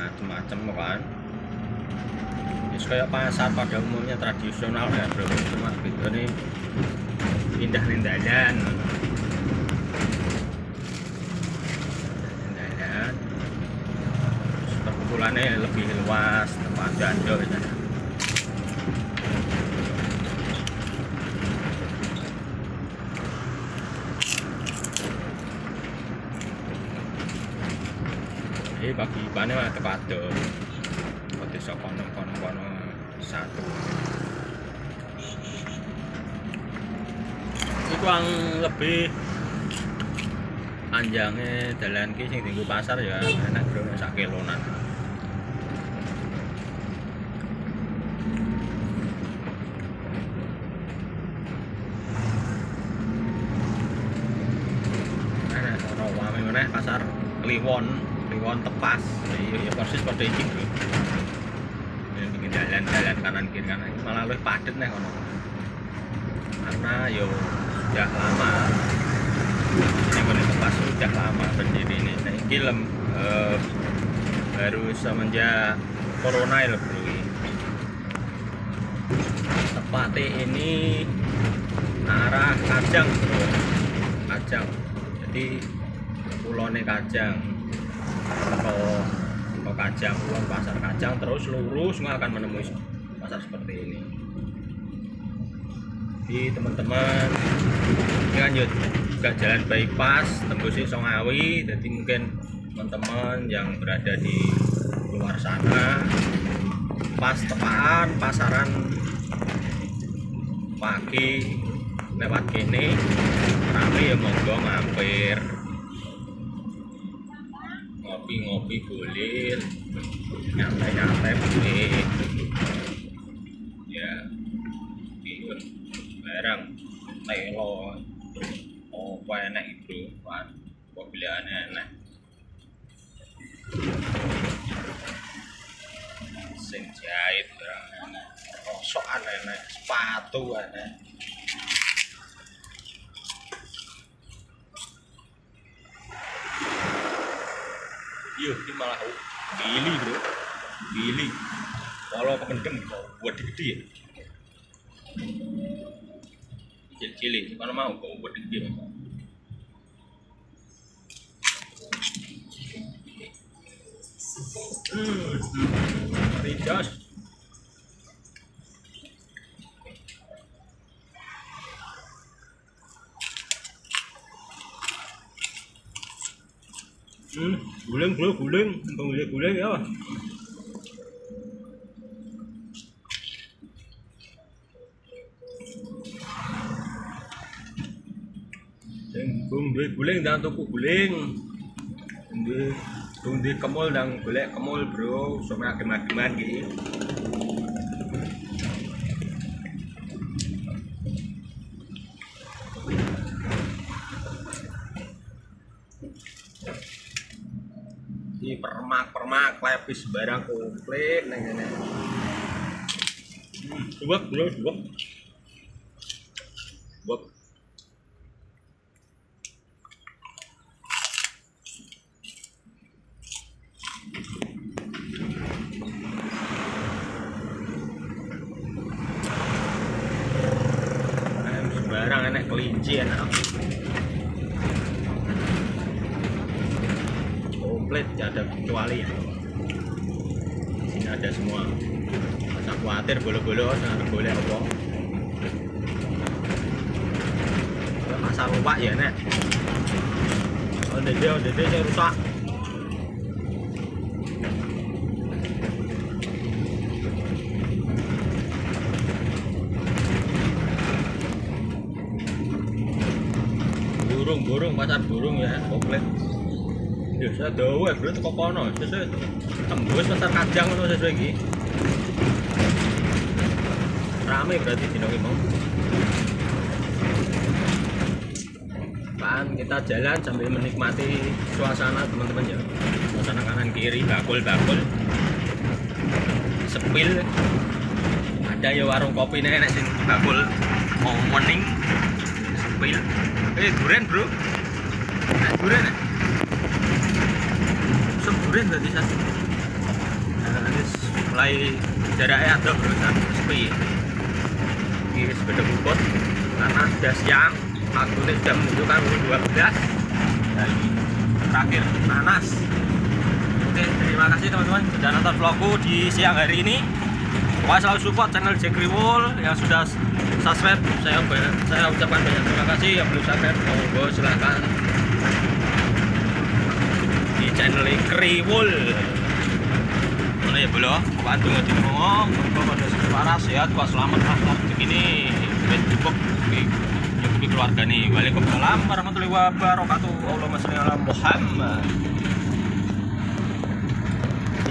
macam-macam kan. It's kayak pasar pada umumnya tradisional ya bro, cuma gitu nih pindah-pindahan. Perkumpulannya lebih luas, tempat jando ya. Ini bagi ibannya mah tepat tuh. Seperti sokono satu. Itu yang lebih panjangnya jalan ki sing tinggu pasar ya enak bro, sak kilonan. Enak ora wame meneh pasar Kliwon Tepas. Ya persis seperti ini bro. Ini jalan kanan kiri kanan malah lebih padat nih ono. Karena yo sudah lama. Ini boleh Tepas sudah lama berdiri ini. Nah, film baru semenjak corona ya bro. Tepatnya ini arah Kajang bro. Kajang. Jadi pulaunya Kajang. Ke Kajang, pulau pasar Kajang terus lurus nggak akan menemui pasar seperti ini. Jadi teman-teman ini kan juga jalan bypass tembusi Songawi, jadi mungkin teman-teman yang berada di luar sana pas tepaan pasaran pagi lewat kini rame ya monggo mampir ngopi boleh, nyantai boleh ya, bihun barang telo apa enak itu kan pilihan enak sing jahit barang enak, rosokan enak, sepatu enak. Yuk, ini malah Billy bro, Billy. Kalau kependem buat gede ya. Cilik-cilik, kalau mau kau buat gede. Ridas. Guling bro, guling ya. Guling dan tuku guling. Di kemul dan golek kemul bro, sama agem-ageman gitu. Ini permak lepis barang komplit neng ini. Buat bro, buat. Barang enak kelinci enak. Komplit, tidak ada kecuali ya. Sini ada semua. Masa khawatir bolo-bolo, jangan boleh apa. Pasar lupa ya nek. Oh dede saya rusak. Burung pasar burung ya komplit. Ya saya dawa bro teko kono sesuai tembus pasar Kajang ngono sesuai iki. Rame berarti dino iki mau. Pan kita jalan sambil menikmati suasana teman-teman ya. Suasana kanan kiri bakul-bakul. Sepil. Ada ya warung kopi enak sing bakul morning. Sepil. Durian bro. Durian ya? Durian berarti satu. mulai jaraknya ada berusaha sepi. Ini sepeda bubut karena sudah siang, waktu ini sudah menunjukkan pukul 12. Nah ini terakhir nanas. Oke, terima kasih teman-teman sudah nonton vlogku di siang hari ini. Pokoknya selalu support channel Jack Riwol yang sudah subscribe. Saya ucapkan banyak terima kasih. Yang belum subscribe, monggo silahkan di channel Kriwol. Mana ya belo? Bantu ngajin ngomong. Monggo pada separah sehat, kuat selamat lah begini. Cukup keluarga nih. Waalaikumsalam warahmatullahi wabarakatuh. Allahumma sholli ala Muhammad.